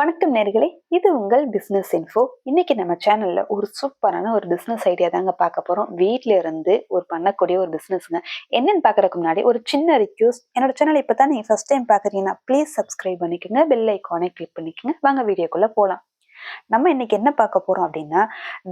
வணக்கம் நேர்களே, இது உங்கள் பிசினஸ் இன்ஃபோ. இன்னைக்கு நம்ம சேனல்ல ஒரு சூப்பரான ஒரு பிசினஸ் ஐடியா தாங்க பார்க்க போறோம். வீட்ல இருந்து பண்ணக்கூடிய ஒரு பிசினஸ்ங்க. என்னன்னு பார்க்கறதுக்கு முன்னாடி ஒரு சின்ன ரிக்வெஸ்ட், என்னோட சேனல் இப்பதான் நீங்க ஃபர்ஸ்ட் டைம் பாக்குறீங்கன்னா ப்ளீஸ் சப்ஸ்கிரைப் பண்ணிக்கோங்க, பெல் ஐக்கானை கிளிக் பண்ணிக்கோங்க. வாங்க வீடியோக்குள்ள போலாம். நம்ம இன்னைக்கு என்ன பார்க்க போறோம் அப்படின்னா,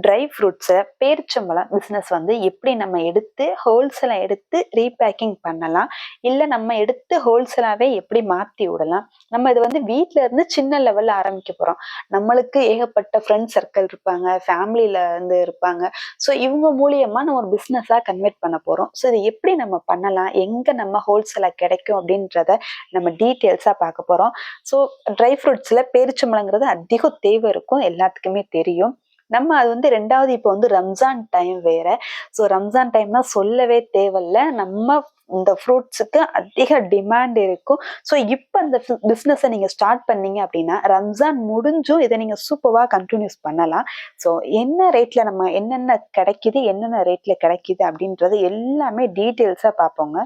ட்ரை ஃப்ரூட்ஸை பேரிச்சம்பழம் பிஸ்னஸ் எப்படி நம்ம எடுத்து ஹோல்சேலாக எடுத்து ரீபேக்கிங் பண்ணலாம், இல்லை நம்ம எடுத்து ஹோல்சேலாகவே எப்படி மாற்றி விடலாம். நம்ம இது வீட்டில இருந்து சின்ன லெவலில் ஆரம்பிக்க போகிறோம். நம்மளுக்கு ஏகப்பட்ட ஃப்ரெண்ட் சர்க்கிள் இருப்பாங்க, ஃபேமிலியில இருந்து இருப்பாங்க. ஸோ இவங்க மூலியமா நம்ம ஒரு பிஸ்னஸாக கன்வெர்ட் பண்ண போகிறோம். ஸோ இதை எப்படி நம்ம பண்ணலாம், எங்கே நம்ம ஹோல்சேலாக கிடைக்கும் அப்படின்றத நம்ம டீட்டெயில்ஸாக பார்க்க போகிறோம். ஸோ ட்ரை ஃப்ரூட்ஸில் பேரிச்சம்பழங்கிறது அதிக தேவை இருக்கும், எல்லாத்துக்குமே தெரியும். நம்ம அது ரெண்டாவது இப்போ ரம்ஜான் டைம் வேற. ஸோ ரம்ஜான் டைம்னா சொல்லவே தேவையில்ல, நம்ம இந்த ஃப்ரூட்ஸுக்கு அதிக டிமாண்ட் இருக்கும். ஸோ இப்போ இந்த பிஸ்னஸை நீங்கள் ஸ்டார்ட் பண்ணீங்க அப்படின்னா ரம்ஜான் முடிஞ்சும் இதை நீங்கள் சூப்பராக கண்டினியூஸ் பண்ணலாம். ஸோ என்ன ரேட்டில் நம்ம என்னென்ன கிடைக்குது, என்னென்ன ரேட்டில் கிடைக்குது அப்படின்றது எல்லாமே டீட்டெயில்ஸாக பார்ப்போங்க.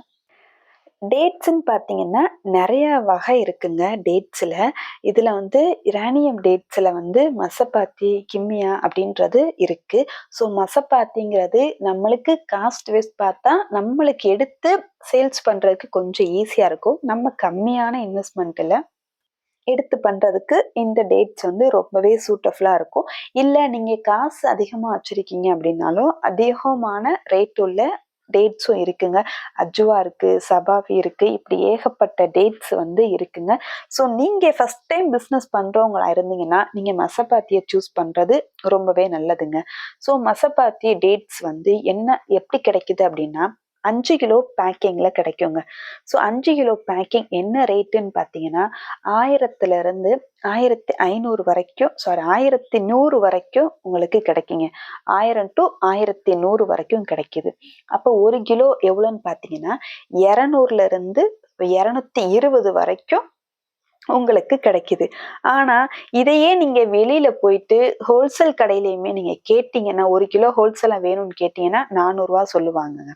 டேட்ஸ்ன்னு பார்த்தீங்கன்னா நிறைய வகை இருக்குங்க டேட்ஸில். இதில் இரானியம் டேட்ஸில் மசப்பாத்தி, கிம்மியா அப்படின்றது இருக்குது. ஸோ மசப்பாத்திங்கிறது நம்மளுக்கு காஸ்ட் வைஸ் பார்த்தா நம்மளுக்கு எடுத்து சேல்ஸ் பண்ணுறதுக்கு கொஞ்சம் ஈஸியாக இருக்கும். நம்ம கம்மியான இன்வெஸ்ட்மெண்ட்டில் எடுத்து பண்ணுறதுக்கு இந்த டேட்ஸ் ரொம்பவே சூட்டபுளாக இருக்கும். இல்லை நீங்கள் காசு அதிகமாக வச்சுருக்கீங்க அப்படின்னாலும் அதிகமான ரேட் உள்ள டேட்ஸும் இருக்குங்க. அஜ்வா இருக்கு, சபாவி இருக்கு, இப்படி ஏகப்பட்ட டேட்ஸ் இருக்குங்க. ஸோ நீங்க ஃபர்ஸ்ட் டைம் பிஸ்னஸ் பண்றவங்களா இருந்தீங்கன்னா நீங்க மசப்பாத்தியை சூஸ் பண்றது ரொம்பவே நல்லதுங்க. ஸோ மசப்பாத்தி டேட்ஸ் என்ன எப்படி கிடைக்குது அப்படின்னா 5 கிலோ பேக்கிங்ல கிடைக்குங்க. ஸோ 5 கிலோ பேக்கிங் என்ன ரேட்டுன்னு பார்த்தீங்கன்னா 1000 இருந்து 1500 வரைக்கும், 1100 வரைக்கும் உங்களுக்கு கிடைக்குங்க. 1000 to 1100 வரைக்கும் கிடைக்குது. அப்போ 1 கிலோ எவ்வளோன்னு பார்த்தீங்கன்னா 200 இருந்து 220 வரைக்கும் உங்களுக்கு கிடைக்குது. ஆனா இதையே நீங்க வெளியில போயிட்டு ஹோல்சேல் கடையிலயுமே நீங்க கேட்டீங்கன்னா, 1 கிலோ ஹோல்சேலா வேணும்னு கேட்டீங்கன்னா 400 ரூபாய் சொல்லுவாங்க.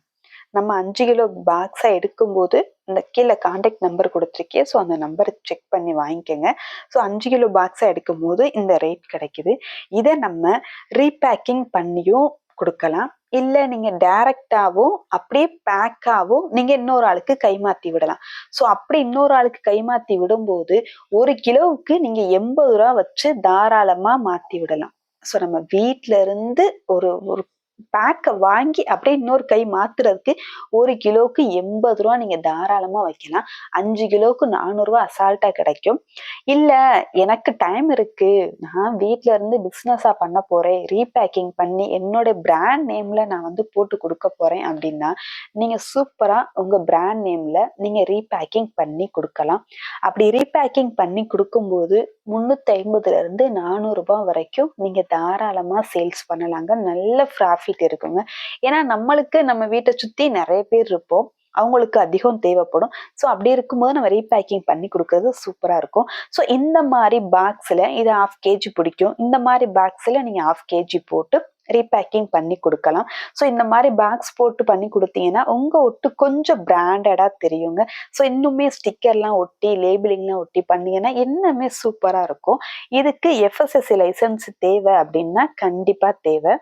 நம்ம 5 கிலோ பாக்ஸா எடுக்கும்போது இந்த கீழே கான்டாக்ட் நம்பர் கொடுத்துருக்கேன். ஸோ அந்த நம்பரை செக் பண்ணி வாங்கிக்கோங்க. ஸோ 5 கிலோ பாக்ஸா எடுக்கும்போது இந்த ரேட் கிடைக்குது. இதை நம்ம ரீபேக்கிங் பண்ணியும் கொடுக்கலாம். இல்லை நீங்க டைரக்டாவும் அப்படியே பேக்காவும் நீங்க இன்னொரு ஆளுக்கு கைமாத்தி விடலாம். ஸோ அப்படி இன்னொரு ஆளுக்கு கைமாத்தி விடும்போது 1 கிலோவுக்கு நீங்க 80 ரூபா வச்சு தாராளமா மாத்தி விடலாம். ஸோ நம்ம வீட்டுல இருந்து ஒரு ஒரு பேக்கை வாங்கி அப்படியே இன்னொரு கை மாத்துறதுக்கு 1 கிலோவுக்கு 80 ரூபா நீங்க தாராளமா வைக்கலாம். 5 கிலோவுக்கு 400 ரூபா அசால்ட்டா கிடைக்கும். இல்ல எனக்கு டைம் இருக்கு, நான் வீட்ல இருந்து பிசினஸா பண்ண போறேன், ரீபேக்கிங் பண்ணி என்னோட பிராண்ட் நேம்ல நான் போட்டு கொடுக்க போறேன் அப்படின்னா நீங்க சூப்பரா உங்க பிராண்ட் நேம்ல நீங்க ரீபேக்கிங் பண்ணி கொடுக்கலாம். அப்படி ரீபேக்கிங் பண்ணி கொடுக்கும்போது 350 இருந்து 400 ரூபாய் வரைக்கும் நீங்க தாராளமா சேல்ஸ் பண்ணலாங்க. நல்ல ப்ராஃபிட் இருக்குங்க. ஏன்னா நம்மளுக்கு நம்ம வீட்டை சுத்தி நிறைய பேர் இருப்போம், அவங்களுக்கு அதிகம் தேவைப்படும். ஸோ அப்படி இருக்கும்போது நம்ம ரீபேக்கிங் பண்ணி கொடுக்கறது சூப்பரா இருக்கும். ஸோ இந்த மாதிரி பாக்ஸ்ல இது 1/2 kg பிடிக்கும், இந்த மாதிரி பாக்ஸ்ல நீங்க 1/2 kg போட்டு ரீபேக்கிங் பண்ணி கொடுக்கலாம். ஸோ இந்த மாதிரி பாக்ஸ் போட்டு பண்ணி கொடுத்தீங்கன்னா உங்க ஒட்டு கொஞ்சம் பிராண்டடா தெரியுங்க. ஸோ இன்னுமே ஸ்டிக்கர்லாம் ஒட்டி லேபிளிங்லாம் ஒட்டி பண்ணீங்கன்னா இன்னுமே சூப்பரா இருக்கும். இதுக்கு FSSAI லைசன்ஸ் தேவை அப்படின்னா கண்டிப்பா தேவை.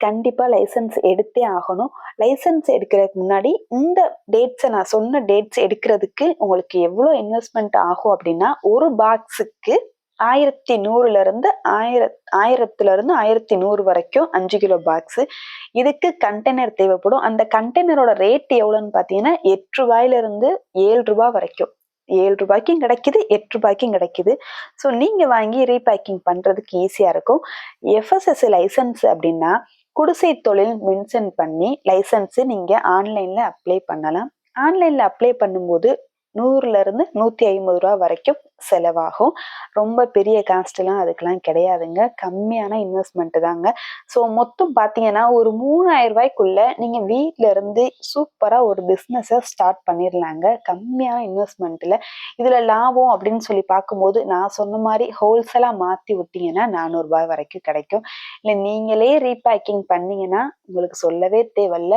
கண்டிப்பா லைசன்ஸ் எடுத்தே ஆகணும். லைசன்ஸ் எடுக்கிறதுக்கு முன்னாடி இந்த டேட்ஸை நான் சொன்ன டேட்ஸ் எடுக்கிறதுக்கு உங்களுக்கு எவ்வளோ இன்வெஸ்ட்மெண்ட் ஆகும் அப்படின்னா ஒரு பாக்ஸுக்கு 1100 இருந்து 1100 வரைக்கும் 5 கிலோ பாக்ஸ். இதுக்கு கண்டெய்னர் தேவைப்படும். அந்த கண்டெய்னரோட ரேட் எவ்வளோன்னு பார்த்தீங்கன்னா 8 ரூபாயில இருந்து 7 ரூபாய் வரைக்கும். 7 ரூபாய்க்கும் கிடைக்குது, 8 ரூபாய்க்கும் கிடைக்குது. ஸோ நீங்க வாங்கி ரீபேக்கிங் பண்றதுக்கு ஈஸியா இருக்கும். FSSAI லைசன்ஸ் அப்படின்னா குடிசை தொழில் மென்ஷன் பண்ணி லைசன்ஸ் நீங்க ஆன்லைன்ல அப்ளை பண்ணலாம். ஆன்லைன்ல அப்ளை பண்ணும்போது 100 இருந்து 150 ரூபா வரைக்கும் செலவாகும். ரொம்ப பெரிய காஸ்ட் எல்லாம் அதுக்கெல்லாம் கிடையாதுங்க, கம்மியான இன்வெஸ்ட்மெண்ட் தாங்க. ஸோ மொத்தம் பார்த்தீங்கன்னா ஒரு 3000 ரூபாய்க்குள்ள நீங்க வீட்ல இருந்து சூப்பரா ஒரு பிஸ்னஸை ஸ்டார்ட் பண்ணிடலாங்க, கம்மியான இன்வெஸ்ட்மெண்ட்ல. இதுல லாபம் அப்படின்னு சொல்லி பார்க்கும்போது நான் சொன்ன மாதிரி ஹோல்சேலா மாத்தி விட்டீங்கன்னா 400 ரூபாய் வரைக்கும் கிடைக்கும். இல்லை நீங்களே ரீபேக்கிங் பண்ணீங்கன்னா உங்களுக்கு சொல்லவே தேவையில்ல,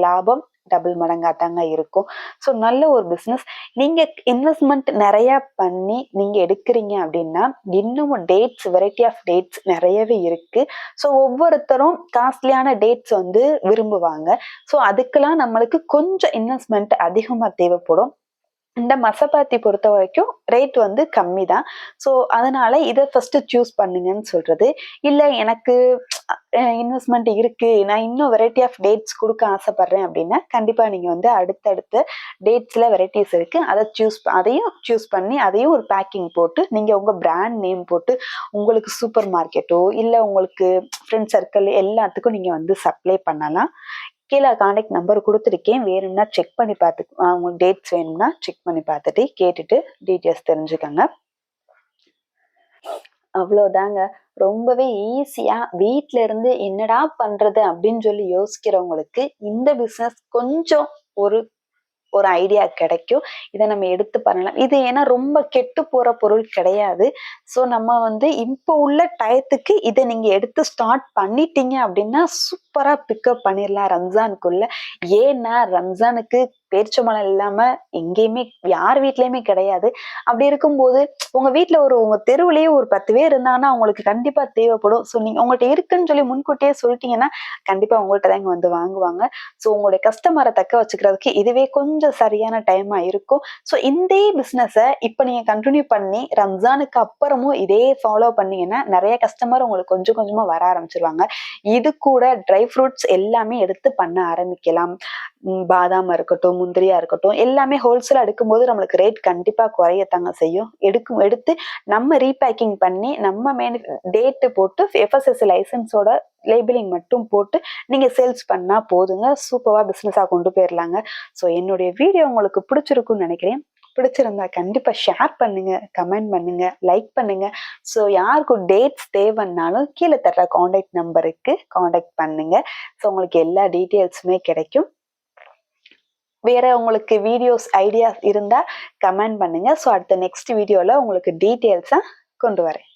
லாபம் டபுள் மடங்கா தாங்க இருக்கும். ஸோ நல்ல ஒரு பிஸ்னஸ். நீங்க இன்வெஸ்ட்மெண்ட் நிறைய பண்ணி நீங்க எடுக்கிறீங்க அப்படின்னா இன்னமும் டேட்ஸ், வெரைட்டி ஆஃப் டேட்ஸ் நிறையவே இருக்கு. ஸோ ஒவ்வொருத்தரும் காஸ்ட்லியான டேட்ஸ் வந்து விரும்புவாங்க. ஸோ அதுக்கெல்லாம் நம்மளுக்கு கொஞ்சம் இன்வெஸ்ட்மெண்ட் அதிகமா தேவைப்படும். இந்த மசப்பாத்தி பொறுத்த வரைக்கும் ரேட் வந்து கம்மி தான். ஸோ அதனால இதை ஃபர்ஸ்ட் சூஸ் பண்ணுங்கன்னு சொல்றது. இல்லை எனக்கு இன்வெஸ்ட்மெண்ட் இருக்கு, நான் இன்னும் வெரைட்டி ஆஃப் டேட்ஸ் கொடுக்க ஆசைப்படுறேன் அப்படின்னா கண்டிப்பா நீங்க வந்து அடுத்தடுத்த டேட்ஸ்ல வெரைட்டிஸ் இருக்கு, அதையும் சூஸ் பண்ணி அதையும் ஒரு பேக்கிங் போட்டு நீங்க உங்க பிராண்ட் நேம் போட்டு உங்களுக்கு சூப்பர் மார்க்கெட்டோ இல்லை உங்களுக்கு ஃப்ரெண்ட் சர்க்கிள் எல்லாத்துக்கும் நீங்க வந்து சப்ளை பண்ணலாம். கீழே கான்டாக்ட் நம்பர் கொடுத்துருக்கேன், வேணும்னா செக் பண்ணி பார்த்து உங்களுக்கு டேட்ஸ் வேணும்னா செக் பண்ணி பார்த்துட்டு கேட்டுட்டு டீட்டெயில்ஸ் தெரிஞ்சுக்கோங்க. அவ்வளோதாங்க. ரொம்பவே ஈஸியா வீட்ல இருந்து என்னடா பண்றது அப்படின்னு சொல்லி யோசிக்கிறவங்களுக்கு இந்த பிசினஸ் கொஞ்சம் ஒரு ஒரு ஐடியா கிடைக்கும். இதை நம்ம எடுத்து பண்ணலாம். இது ஏன்னா ரொம்ப கெட்டு போற பொருள் கிடையாது. ஸோ நம்ம வந்து இப்போ உள்ள டயத்துக்கு இதை நீங்க எடுத்து ஸ்டார்ட் பண்ணிட்டீங்க அப்படின்னா சூப்பரா பிக்கப் பண்ணிடலாம் ரம்ஜானுக்குள்ள. ஏன்னா ரம்ஜானுக்கு பேரிச்சம்பழம் இல்லாம எங்கேயுமே யார் வீட்லயுமே கிடையாது. அப்படி இருக்கும்போது உங்க வீட்டுல உங்க தெருவுலயே ஒரு 10 பேர் இருந்தாங்கன்னா அவங்களுக்கு கண்டிப்பா தேவைப்படும். ஸோ நீங்க உங்கள்கிட்ட இருக்குன்னு சொல்லி முன்கூட்டியே சொல்லிட்டீங்கன்னா கண்டிப்பா உங்கள்கிட்ட தான் இங்க வந்து வாங்குவாங்க. ஸோ உங்களுடைய கஸ்டமரை தக்க வச்சுக்கிறதுக்கு இதுவே கொஞ்சம் சரியான டைமா இருக்கும். ஸோ இந்த பிசினஸை இப்ப நீங்க கண்டினியூ பண்ணி ரம்ஜானுக்கு அப்புறமும் இதே ஃபாலோ பண்ணீங்கன்னா நிறைய கஸ்டமர் உங்களுக்கு கொஞ்சம் கொஞ்சமா வர ஆரம்பிச்சிருவாங்க. இது கூட ட்ரை ஃப்ரூட்ஸ் எல்லாமே எடுத்து பண்ண ஆரம்பிக்கலாம். பாதாம் இருக்கட்டும், முந்திரியா இருக்கட்டும், எல்லாமே ஹோல்சேலா எடுக்கும்போது நம்மளுக்கு ரேட் கண்டிப்பா குறையத்தாங்க செய்யும். எடுத்து நம்ம ரீபேக்கிங் பண்ணி நம்ம டேட்டு போட்டு FSSAI லைசன்ஸோட லேபிளிங் மட்டும் போட்டு நீங்க சேல்ஸ் பண்ணா போதுங்க. சூப்பரா பிசினஸா கொண்டு போயிடலாங்க. ஸோ என்னுடைய வீடியோ உங்களுக்கு பிடிச்சிருக்கும்னு நினைக்கிறேன். பிடிச்சிருந்தா கண்டிப்பா ஷேர் பண்ணுங்க, கமெண்ட் பண்ணுங்க, லைக் பண்ணுங்க. ஸோ யாருக்கும் டேட்ஸ் தேவைன்னாலும் கீழே தர்ற கான்டாக்ட் நம்பருக்கு கான்டாக்ட் பண்ணுங்க. ஸோ உங்களுக்கு எல்லா டீட்டெயில்ஸுமே கிடைக்கும். வேற உங்களுக்கு வீடியோஸ் ஐடியாஸ் இருந்தா கமெண்ட் பண்ணுங்க. ஸோ அடுத்த நெக்ஸ்ட் வீடியோல உங்களுக்கு டீட்டெயில்ஸா கொண்டு வரேன்.